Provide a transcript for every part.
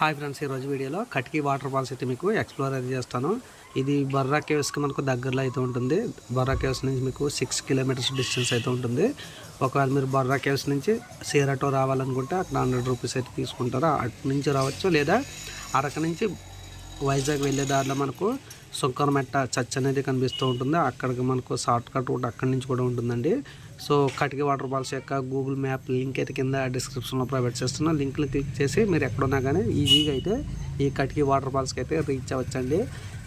Hi friends, ఈరోజు వీడియోలో కటికి water falls అయితే మీకు ఎక్స్ప్లోర్ అయితే చేస్తాను. ఇది బొర్రా కేవ్స్కి మనకు దగ్గరలో అయితే ఉంటుంది. బొర్రా కేవ్స్ నుంచి మీకు 6 కిలోమీటర్స్ డిస్టెన్స్ అయితే ఉంటుంది. ఒకవేళ మీరు బొర్రా కేవ్స్ నుంచి సీరటో రావాలనుకుంటే అక్కడ 100 రూపీస్ అయితే తీసుకుంటారు. అటు నుంచి రావచ్చు, లేదా అరకు నుంచి వైజాగ్ వెళ్ళే దారిలో మనకు సుంకరమెట్ట చర్చ్ అనేది కనిపిస్తూ ఉంటుంది. అక్కడికి మనకు షార్ట్ కట్ రూట్ అక్కడి నుంచి కూడా ఉంటుందండి. సో కటికి వాటర్ ఫాల్స్ యొక్క గూగుల్ మ్యాప్ లింక్ అయితే కింద డిస్క్రిప్షన్లో ప్రొవైడ్ చేస్తున్నా. లింక్ని క్లిక్ చేసి మీరు ఎక్కడున్నా కానీ ఈజీగా అయితే ఈ కటికి వాటర్ ఫాల్స్కి అయితే రీచ్ అవ్వచ్చండి.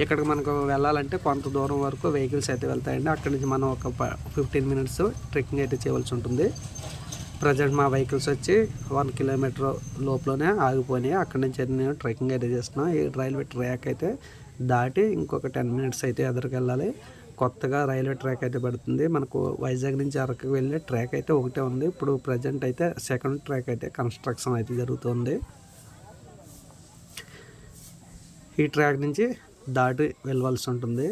ఇక్కడికి మనకు వెళ్ళాలంటే కొంత దూరం వరకు వెహికల్స్ అయితే వెళ్తాయండి. అక్కడి నుంచి మనం ఒక 15 మినిట్స్ ట్రెక్కింగ్ అయితే చేయవలసి ఉంటుంది. ప్రజెంట్ మా వెహికల్స్ వచ్చి 1 కిలోమీటర్ లోపలనే ఆగిపోయినాయి. అక్కడి నుంచి అయితే నేను ట్రెక్కింగ్ అయితే చేస్తున్నాను. ఈ రైల్వే ట్రాక్ అయితే దాటి ఇంకొక 10 మినిట్స్ అయితే ఎదురుకు వెళ్ళాలి. కొత్తగా రైల్వే ట్రాక్ అయితే పడుతుంది. మనకు వైజాగ్ నుంచి అరకు వెళ్ళే ట్రాక్ అయితే ఒకటే ఉంది. ఇప్పుడు ప్రజెంట్ అయితే సెకండ్ ట్రాక్ అయితే కన్స్ట్రక్షన్ అయితే జరుగుతుంది. ఈ ట్రాక్ నుంచి దాటి వెళ్ళవలసి ఉంటుంది.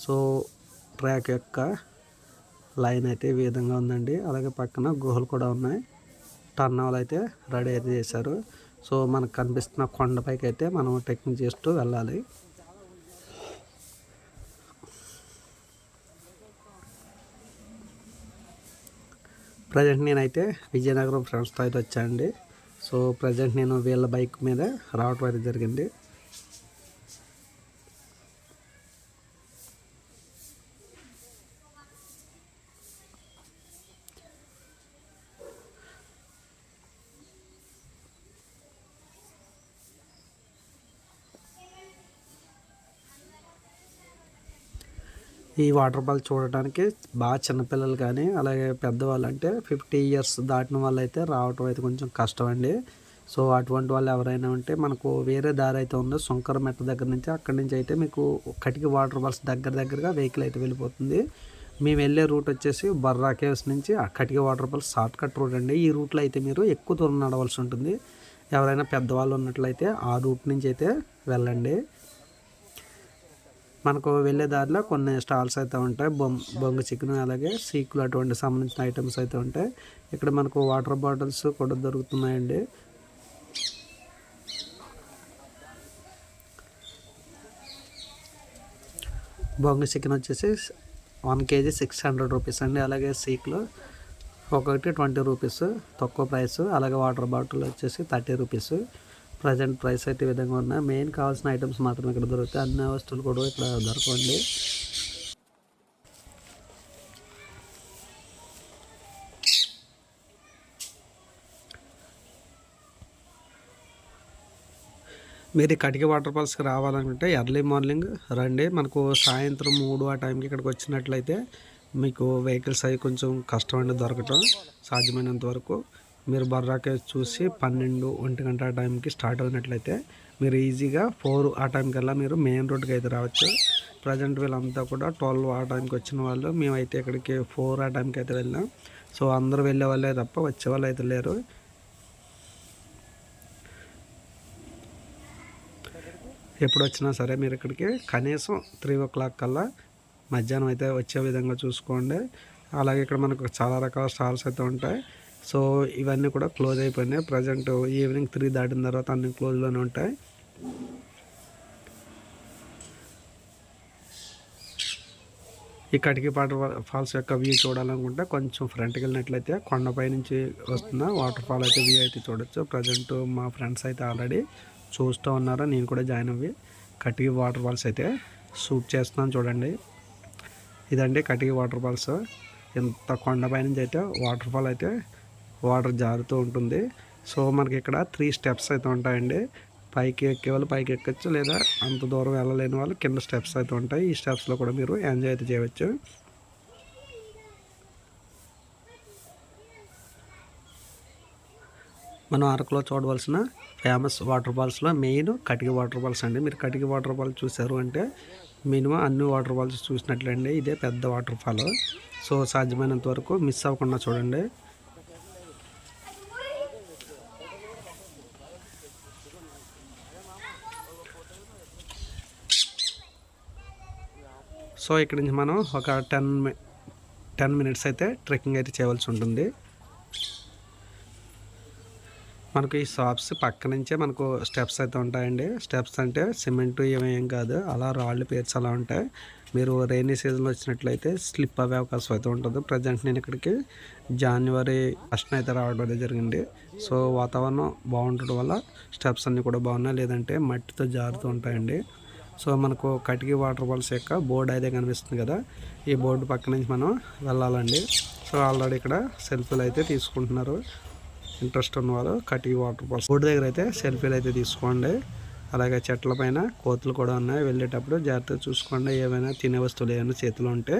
సో ట్రాక్ యొక్క లైన్ అయితే ఈ విధంగా ఉందండి. అలాగే పక్కన గుహలు కూడా ఉన్నాయి. టర్నవల్ అయితే రెడీ అయితే చేశారు. సో మనకు కనిపిస్తున్న కొండపైకి అయితే మనం ట్రెక్కింగ్ చేస్తూ వెళ్ళాలి. ప్రజెంట్ నేనైతే విజయనగరం ఫ్రెండ్స్తో అయితే వచ్చానండి. సో ప్రజెంట్ నేను వీళ్ళ బైక్ మీద రావటం అయితే జరిగింది. ఈ వాటర్ ఫాల్ చూడటానికి బాగా చిన్నపిల్లలు కానీ అలాగే పెద్దవాళ్ళు అంటే 50 ఇయర్స్ దాటిన వాళ్ళు అయితే రావటం అయితే కొంచెం కష్టం అండి. సో అటువంటి వాళ్ళు ఎవరైనా ఉంటే మనకు వేరే దారి అయితే ఉందో సుంకరమెట్ట దగ్గర నుంచి, అక్కడి నుంచి అయితే మీకు కటికి వాటర్ ఫాల్స్ దగ్గరగా వెహికల్ అయితే వెళ్ళిపోతుంది. మేము వెళ్ళే రూట్ వచ్చేసి బొర్రా కేవ్స్ నుంచి Katiki waterfalls shortcut route అండి. ఈ రూట్లో అయితే మీరు ఎక్కువ దూరం నడవలసి ఉంటుంది. ఎవరైనా పెద్దవాళ్ళు ఉన్నట్లయితే ఆ రూట్ నుంచి అయితే వెళ్ళండి. మనకు వెళ్ళే దారిలో కొన్ని స్టాల్స్ అయితే ఉంటాయి. బొంగు చికెన్ అలాగే సీకులు అటువంటి సంబంధించిన ఐటమ్స్ అయితే ఉంటాయి. ఇక్కడ మనకు వాటర్ బాటిల్స్ కూడా దొరుకుతున్నాయండి. బొంగు చికెన్ వచ్చేసి 1 కేజీ 600 రూపీస్ అండి. అలాగే సీకులు ఒకటి 20 రూపీస్ తక్కువ ప్రైస్. అలాగే వాటర్ బాటిల్ వచ్చేసి 30 రూపీస్. ప్రజెంట్ ప్రైస్ అయితే ఈ విధంగా ఉన్నాయి. మెయిన్ కావాల్సిన ఐటమ్స్ మాత్రం ఇక్కడ దొరుకుతాయి. అన్ని వస్తువులు కూడా ఇక్కడ దొరకండి. మీరు కటికి వాటర్ ఫాల్స్కి రావాలనుకుంటే ఎర్లీ మార్నింగ్ రండి. మనకు సాయంత్రం 3 ఆ టైంకి ఇక్కడికి వచ్చినట్లయితే మీకు వెహికల్స్ అవి కొంచెం కష్టం అండి దొరకటం. సాధ్యమైనంత వరకు మీరు బొర్రాకే చూసి 12-1 గంట ఆ టైంకి స్టార్ట్ అయినట్లయితే మీరు ఈజీగా 4 ఆ టైంకల్లా మీరు మెయిన్ రోడ్కి అయితే రావచ్చు. ప్రజెంట్ వీళ్ళంతా కూడా 12 ఆ టైంకి వచ్చిన వాళ్ళు. మేమైతే ఇక్కడికి 4 ఆ టైంకి అయితే వెళ్ళాం. సో అందరూ వెళ్ళే వాళ్ళే తప్ప వచ్చే వాళ్ళు అయితే లేరు. ఎప్పుడు వచ్చినా సరే మీరు ఇక్కడికి కనీసం 3 o'clock కల్లా మధ్యాహ్నం అయితే వచ్చే విధంగా చూసుకోండి. అలాగే ఇక్కడ మనకు చాలా రకాల స్టాల్స్ అయితే ఉంటాయి. సో ఇవన్నీ కూడా క్లోజ్ అయిపోయినాయి. ప్రజెంట్ ఈవినింగ్ 3 దాటిన తర్వాత అన్ని క్లోజ్లోనే ఉంటాయి. ఈ కటికి ఫాల్స్ యొక్క వ్యూ చూడాలనుకుంటే కొంచెం ఫ్రంట్కి వెళ్ళినట్లయితే కొండపై నుంచి వస్తున్న వాటర్ ఫాల్ అయితే వ్యూ అయితే చూడొచ్చు. ప్రజెంట్ మా ఫ్రెండ్స్ అయితే ఆల్రెడీ చూస్తూ ఉన్నారు. నేను కూడా జాయిన్ అవ్వి కటికి వాటర్ ఫాల్స్ అయితే షూట్ చేస్తున్నాను. చూడండి, ఇదండి కటికి వాటర్ ఫాల్స్. ఎంత కొండపై నుంచి అయితే వాటర్ ఫాల్ అయితే వాటర్ జారుతూ ఉంటుంది. సో మనకి ఇక్కడ 3 స్టెప్స్ అయితే ఉంటాయండి. పైకి ఎక్కే వాళ్ళు పైకి ఎక్కచ్చు, లేదా అంత దూరం వెళ్ళలేని వాళ్ళు కింద స్టెప్స్ అయితే ఉంటాయి. ఈ స్టెప్స్లో కూడా మీరు ఎంజాయ్ అయితే చేయవచ్చు. మనం అరకులో చూడవలసిన ఫేమస్ వాటర్ ఫాల్స్లో మెయిన్ కటికి వాటర్ ఫాల్స్ అండి. మీరు కటికి వాటర్ ఫాల్స్ చూసారు అంటే మినిమం అన్ని వాటర్ ఫాల్స్ చూసినట్లండి ఇదే పెద్ద వాటర్ ఫాల్. సో సాధ్యమైనంత వరకు మిస్ అవ్వకుండా చూడండి. సో ఇక్కడి నుంచి మనం ఒక 10 మినిట్స్ అయితే ట్రెక్కింగ్ అయితే చేయవలసి ఉంటుంది. మనకు ఈ షాప్స్ పక్క నుంచే మనకు స్టెప్స్ అయితే ఉంటాయండి. స్టెప్స్ అంటే సిమెంట్ ఏం కాదు, అలా రాళ్ళు పేర్చి అలా ఉంటాయి. మీరు రైనీ సీజన్లో వచ్చినట్లయితే స్లిప్ అవ్వే అవకాశం అయితే ఉంటుంది. ప్రజెంట్ నేను ఇక్కడికి జనవరి 1న అయితే రావడం అనేది జరిగింది. సో వాతావరణం బాగుండడం వల్ల స్టెప్స్ అన్నీ కూడా బాగున్నాయి, లేదంటే మట్టితో జారుతూ ఉంటాయండి. సో మనకు కటికి వాటర్ ఫాల్స్ యొక్క బోర్డు అయితే కనిపిస్తుంది కదా, ఈ బోర్డు పక్క నుంచి మనం వెళ్ళాలండి. సో ఆల్రెడీ ఇక్కడ సెల్ఫీలు అయితే తీసుకుంటున్నారు ఇంట్రెస్ట్ ఉన్న వాళ్ళు. కటికి వాటర్ ఫాల్స్ బోర్డు దగ్గర అయితే సెల్ఫీలు అయితే తీసుకోండి. అలాగే చెట్ల పైన కోతులు కూడా ఉన్నాయి, వెళ్ళేటప్పుడు జాగ్రత్తగా చూసుకోండి. ఏమైనా తినే వస్తువులు ఏమైనా చేతిలో ఉంటే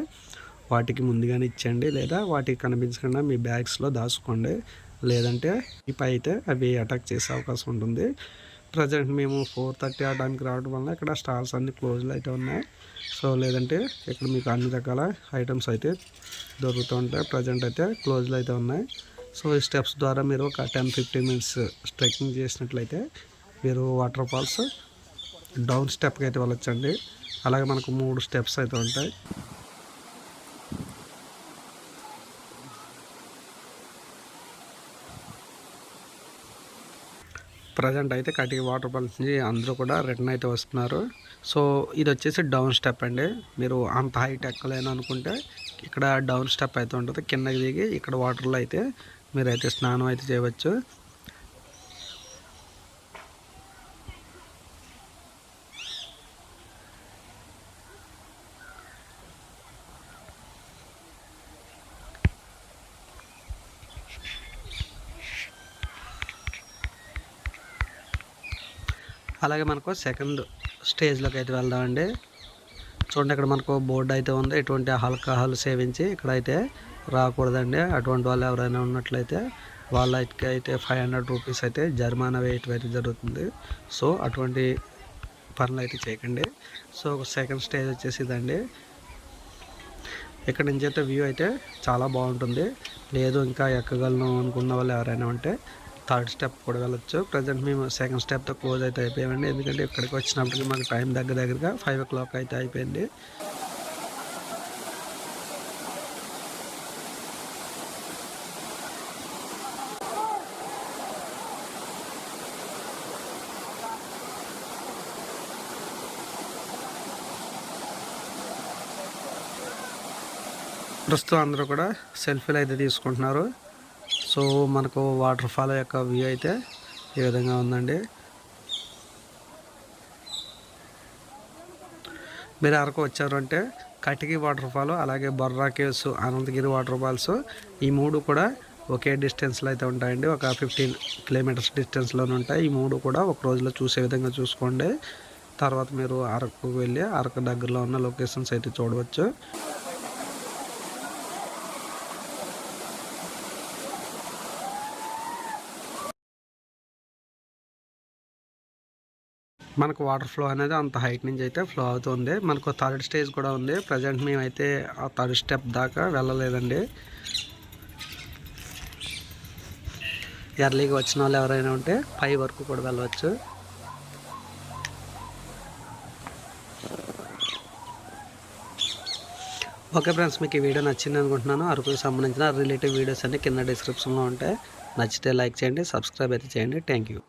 వాటికి ముందుగానే ఇచ్చండి, లేదా వాటికి కనిపించకుండా మీ బ్యాగ్స్లో దాచుకోండి, లేదంటే ఇపై అయితే అవి అటాక్ చేసే అవకాశం ఉంటుంది. ప్రజెంట్ మేము 4:30 ఆ టైంకి రావడం వల్ల ఇక్కడ స్టాల్స్ అన్ని క్లోజ్లో అయితే ఉన్నాయి. సో లేదంటే ఇక్కడ మీకు అన్ని రకాల ఐటమ్స్ అయితే దొరుకుతూ ఉంటాయి. ప్రజెంట్ అయితే క్లోజ్లో అయితే ఉన్నాయి. సో ఈ స్టెప్స్ ద్వారా మీరు ఒక 10-15 మినిట్స్ ట్రెక్కింగ్ చేసినట్లయితే మీరు వాటర్ ఫాల్స్ డౌన్ స్టెప్కి అయితే వెళ్ళొచ్చండి. అలాగే మనకు 3 స్టెప్స్ అయితే ఉంటాయి. ప్రజెంట్ అయితే కటికి వాటర్ ఫాల్స్ నుంచి అందరూ కూడా రిటర్న్ అయితే వస్తున్నారు. సో ఇది వచ్చేసి డౌన్ స్టెప్ అండి. మీరు అంత హైట్ ఎక్కలేను అనుకుంటే ఇక్కడ డౌన్ స్టెప్ అయితే ఉంటుంది. కిందకి దిగి ఇక్కడ వాటర్లో అయితే మీరైతే స్నానం అయితే చేయవచ్చు. అలాగే మనకు సెకండ్ స్టేజ్లోకి అయితే వెళ్దామండి. చూడండి, ఇక్కడ మనకు బోర్డు అయితే ఉంది, ఎటువంటి ఆల్కహాల్ సేవించి ఇక్కడైతే రాకూడదండి. అటువంటి వాళ్ళు ఎవరైనా ఉన్నట్లయితే వాళ్ళకి అయితే 500 రూపీస్ అయితే జరిమానా వేయటం అయితే జరుగుతుంది. సో అటువంటి పనులు అయితే చేయకండి. సో సెకండ్ స్టేజ్ వచ్చేసి ఇదండి. ఇక్కడ నుంచి అయితే వ్యూ అయితే చాలా బాగుంటుంది. లేదు ఇంకా ఎక్కగలను అనుకున్న వాళ్ళు ఎవరైనా ఉంటే థర్డ్ స్టెప్ కూడా వెళ్ళొచ్చు. ప్రజెంట్ మేము సెకండ్ స్టెప్తో క్లోజ్ అయితే అయిపోయామండి, ఎందుకంటే ఇక్కడికి వచ్చినప్పటికి మాకు టైం దగ్గరగా 5 o'clock అయితే అయిపోయింది. ప్రస్తుతం అందరూ కూడా సెల్ఫీలు అయితే తీసుకుంటున్నారు. సో మనకు వాటర్ ఫాల్ యొక్క వ్యూ అయితే ఈ విధంగా ఉందండి. మీరు అరకు వచ్చారు అంటే కటికి వాటర్ ఫాల్, అలాగే Borra caves, Ananthagiri water falls, ఈ 3 కూడా ఒకే డిస్టెన్స్లో అయితే ఉంటాయండి. ఒక 15 కిలోమీటర్స్ డిస్టెన్స్లోనే ఉంటాయి. ఈ 3 కూడా ఒక రోజులో చూసే విధంగా చూసుకోండి. తర్వాత మీరు అరకు వెళ్ళి అరకు దగ్గరలో ఉన్న లొకేషన్స్ అయితే చూడవచ్చు. మనకు వాటర్ ఫ్లో అనేది అంత హైట్ నుంచి అయితే ఫ్లో అవుతుంది. మనకు థర్డ్ స్టేజ్ కూడా ఉంది. ప్రజెంట్ మేమైతే ఆ థర్డ్ స్టెప్ దాకా వెళ్ళలేదండి. ఎర్లీగా వచ్చిన వాళ్ళు ఎవరైనా ఉంటే 5 వరకు కూడా వెళ్ళవచ్చు. ఓకే ఫ్రెండ్స్, మీకు ఈ వీడియో నచ్చింది అనుకుంటున్నాను. అరకుకు సంబంధించిన రిలేటివ్ వీడియోస్ అన్ని కింద డిస్క్రిప్షన్లో ఉంటాయి. నచ్చితే లైక్ చేయండి, సబ్స్క్రైబ్ అయితే చేయండి. Thank you.